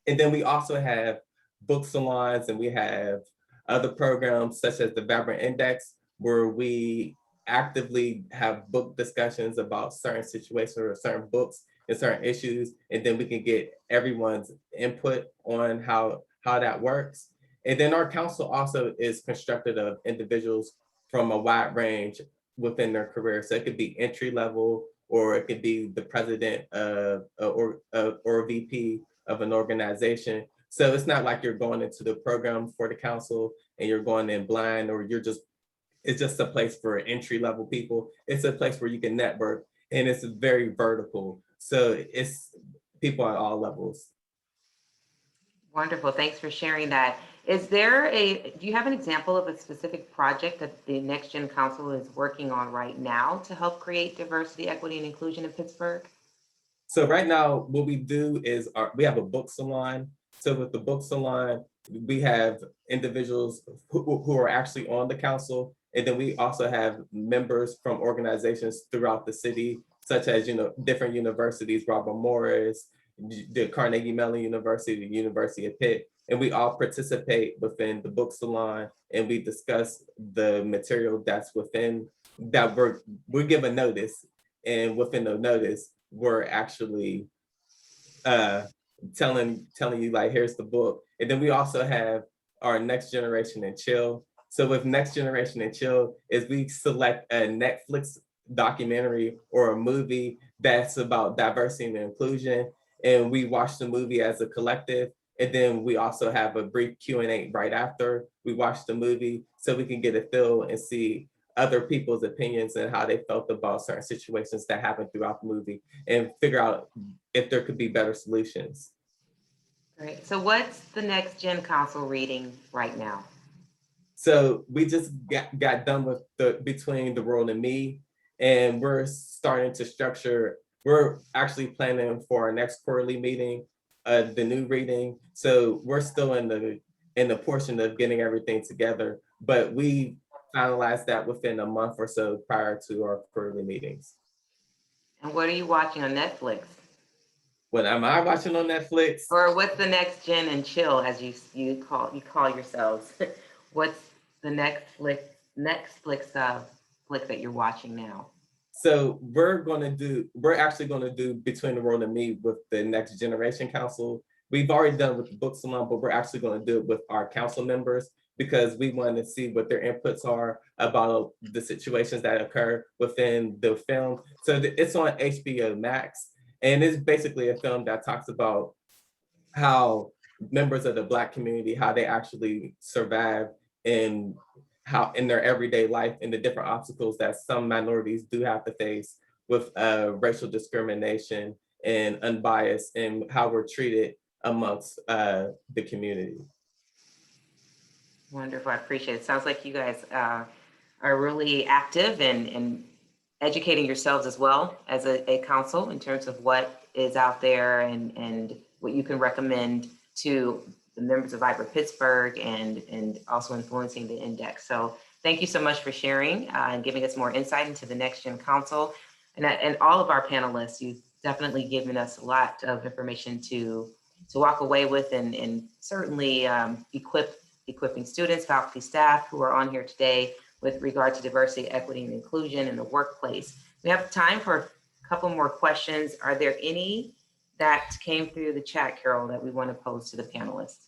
And then we also have book salons and we have other programs such as the Vibrant Index, where we actively have book discussions about certain situations or certain books and certain issues, and then we can get everyone's input on how that works. And then our council also is constructed of individuals from a wide range within their career. So it could be entry level, or it could be the president or VP of an organization. So it's not like you're going into the program for the council and you're going in blind, or it's just a place for entry level people. It's a place where you can network, and it's very vertical. So it's people at all levels. Wonderful, thanks for sharing that. Do you have an example of a specific project that the Next Gen Council is working on right now to help create diversity, equity, and inclusion in Pittsburgh? So right now, what we do is we have a book salon. So with the book salon, we have individuals who are actually on the council. And then we also have members from organizations throughout the city, such as, different universities, Robert Morris, the Carnegie Mellon University, the University of Pitt, and we all participate within the book salon, and we discuss the material that's within that we're given notice, and within the notice, we're actually telling you like, here's the book. And then we also have our Next Generation and Chill. So with Next Generation and Chill is we select a Netflix documentary or a movie that's about diversity and inclusion, and we watch the movie as a collective. And then we also have a brief Q&A right after we watch the movie so we can get a feel and see other people's opinions and how they felt about certain situations that happened throughout the movie and figure out if there could be better solutions. Great. So what's the Next Gen Council reading right now? So we just got done with the Between the World and Me, and we're starting to structure, we're actually planning for our next quarterly meeting, the new reading. So we're still in the portion of getting everything together, but we finalized that within a month or so prior to our quarterly meetings. And what are you watching on Netflix? What am I watching on Netflix? Or what's the Next Gen and Chill, as you call yourselves? What's the Netflix flick that you're watching now? So we're actually gonna do Between the World and Me with the Next Generation Council. We've already done with the book salon, but we're actually gonna do it with our council members because we want to see what their inputs are about the situations that occur within the film. So it's on HBO Max, and it's basically a film that talks about how members of the Black community, how they actually survive and how in their everyday life and the different obstacles that some minorities do have to face with racial discrimination and unbiased and how we're treated amongst the community. Wonderful, I appreciate it. Sounds like you guys are really active and educating yourselves as well as a council in terms of what is out there and what you can recommend to the members of Vibrant Pittsburgh and also influencing the index. So thank you so much for sharing and giving us more insight into the Next Gen Council. And all of our panelists, you've definitely given us a lot of information to walk away with and certainly equipping students, faculty, staff who are on here today with regard to diversity, equity, and inclusion in the workplace. We have time for a couple more questions. Are there any that came through the chat, Carol, that we want to pose to the panelists?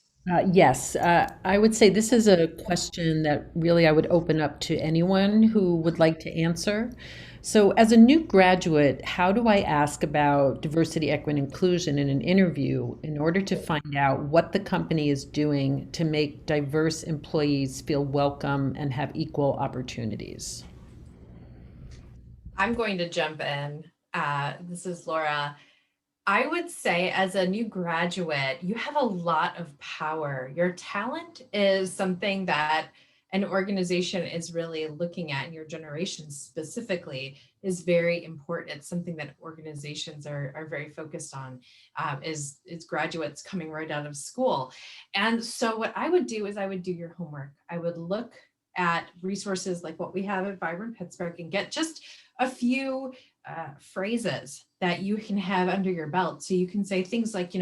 Yes, I would say this is a question that really I would open up to anyone who would like to answer. So as a new graduate, how do I ask about diversity, equity, and inclusion in an interview in order to find out what the company is doing to make diverse employees feel welcome and have equal opportunities? I'm going to jump in. This is Laura. I would say as a new graduate, you have a lot of power. Your talent is something that an organization is really looking at, and your generation specifically is very important. It's something that organizations are very focused on, is graduates coming right out of school. And so what I would do is I would do your homework. I would look at resources like what we have at Vibrant Pittsburgh and get just a few phrases that you can have under your belt. So you can say things like,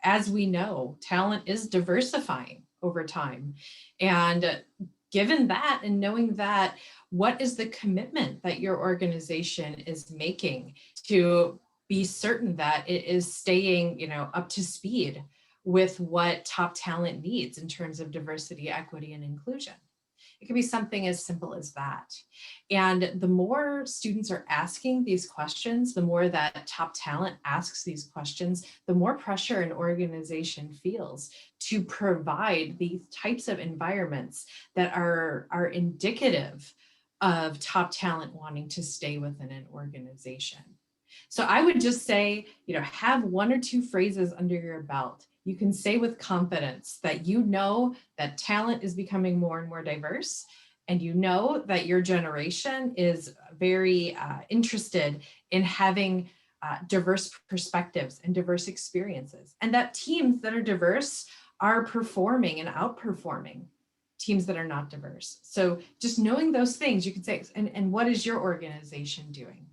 as we know, talent is diversifying over time. And given that and knowing that, what is the commitment that your organization is making to be certain that it is staying, up to speed with what top talent needs in terms of diversity, equity, and inclusion? It could be something as simple as that. And the more students are asking these questions, the more that top talent asks these questions, the more pressure an organization feels to provide these types of environments that are indicative of top talent wanting to stay within an organization. So I would just say, have one or two phrases under your belt. You can say with confidence that that talent is becoming more and more diverse, and that your generation is very interested in having diverse perspectives and diverse experiences, and that teams that are diverse are performing and outperforming teams that are not diverse. So just knowing those things, you can say, and what is your organization doing?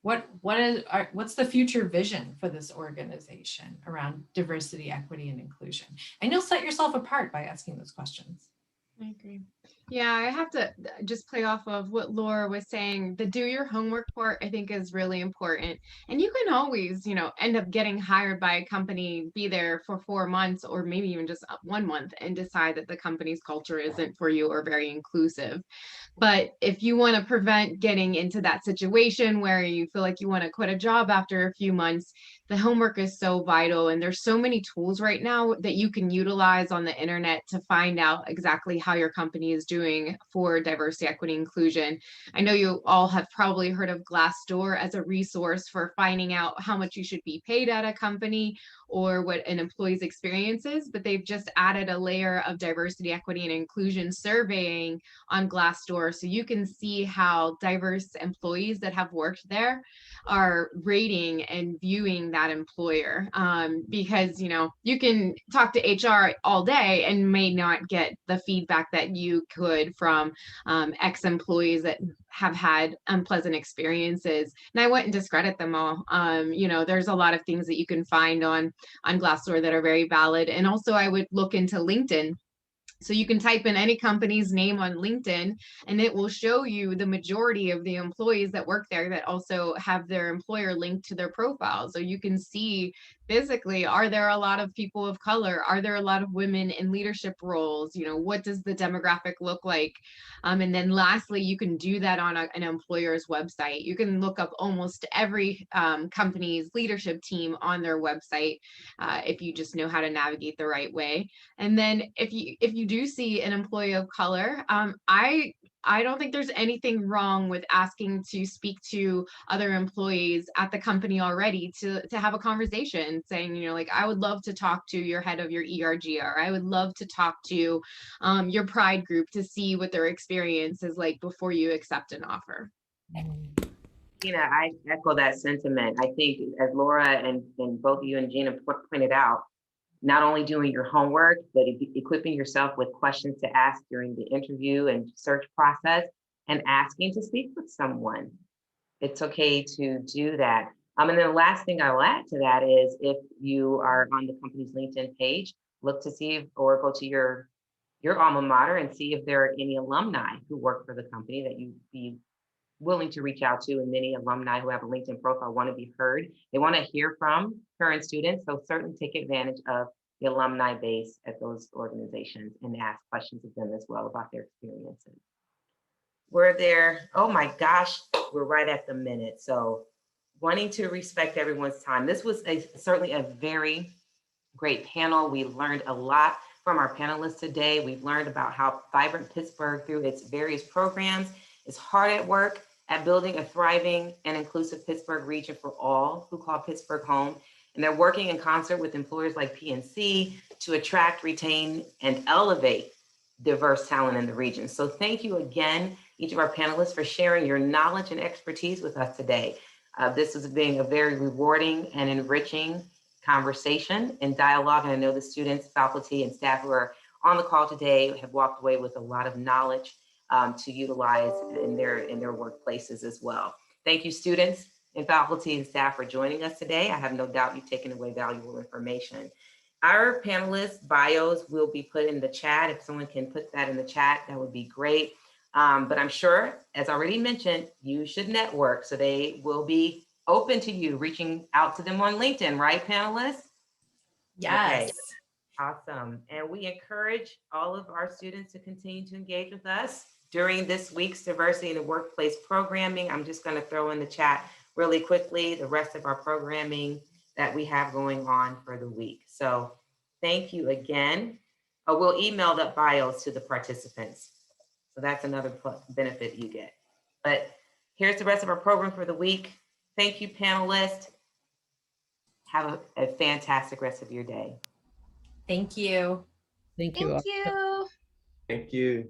What's the future vision for this organization around diversity, equity, and inclusion? And you'll set yourself apart by asking those questions. I agree. Yeah, I have to just play off of what Laura was saying. The do your homework part, I think, is really important. And you can always, end up getting hired by a company, be there for 4 months or maybe even just 1 month and decide that the company's culture isn't for you or very inclusive. But if you want to prevent getting into that situation where you feel like you want to quit a job after a few months, the homework is so vital. And there's so many tools right now that you can utilize on the internet to find out exactly how your company is doing for diversity, equity, inclusion. I know you all have probably heard of Glassdoor as a resource for finding out how much you should be paid at a company or what an employee's experience is, but they've just added a layer of diversity, equity, and inclusion surveying on Glassdoor, so you can see how diverse employees that have worked there are rating and viewing that employer. Because you can talk to HR all day and may not get the feedback that you could from ex-employees that have had unpleasant experiences. And I wouldn't discredit them all. There's a lot of things that you can find on Glassdoor that are very valid. And also I would look into LinkedIn. So you can type in any company's name on LinkedIn and it will show you the majority of the employees that work there that also have their employer linked to their profile. So you can see physically, are there a lot of people of color? Are there a lot of women in leadership roles? What does the demographic look like? And then lastly, you can do that on an employer's website. You can look up almost every company's leadership team on their website if you just know how to navigate the right way. And then if you do see an employee of color, I don't think there's anything wrong with asking to speak to other employees at the company already to have a conversation saying, like, I would love to talk to your head of your ERG, or I would love to talk to your pride group to see what their experience is like before you accept an offer. I echo that sentiment. I think as Laura and both you and Gina pointed out, not only doing your homework, but equipping yourself with questions to ask during the interview and search process and asking to speak with someone. It's okay to do that. And then the last thing I'll add to that is if you are on the company's LinkedIn page, look to see or go to your alma mater and see if there are any alumni who work for the company that you'd be willing to reach out to. And many alumni who have a LinkedIn profile want to be heard. They want to hear from current students. So certainly take advantage of the alumni base at those organizations and ask questions of them as well about their experiences. We're there. Oh my gosh, we're right at the minute. So wanting to respect everyone's time. This was certainly a very great panel. We learned a lot from our panelists today. We've learned about how Vibrant Pittsburgh, through its various programs, is hard at work at building a thriving and inclusive Pittsburgh region for all who call Pittsburgh home. And they're working in concert with employers like PNC to attract, retain, and elevate diverse talent in the region. So thank you again, each of our panelists, for sharing your knowledge and expertise with us today. This has been a very rewarding and enriching conversation and dialogue. And I know the students, faculty, and staff who are on the call today have walked away with a lot of knowledge to utilize in their workplaces as well. Thank you, students and faculty and staff, for joining us today. I have no doubt you've taken away valuable information. Our panelists' bios will be put in the chat. If someone can put that in the chat, that would be great. But I'm sure, as already mentioned, you should network. So they will be open to you reaching out to them on LinkedIn, right, panelists? Yes. Okay. Awesome. And we encourage all of our students to continue to engage with us during this week's Diversity in the Workplace programming. I'm just going to throw in the chat really quickly the rest of our programming that we have going on for the week. So thank you again. We'll email the bios to the participants. So that's another benefit you get. But here's the rest of our program for the week. Thank you, panelists. Have a fantastic rest of your day. Thank you. Thank you. Thank you. Thank you.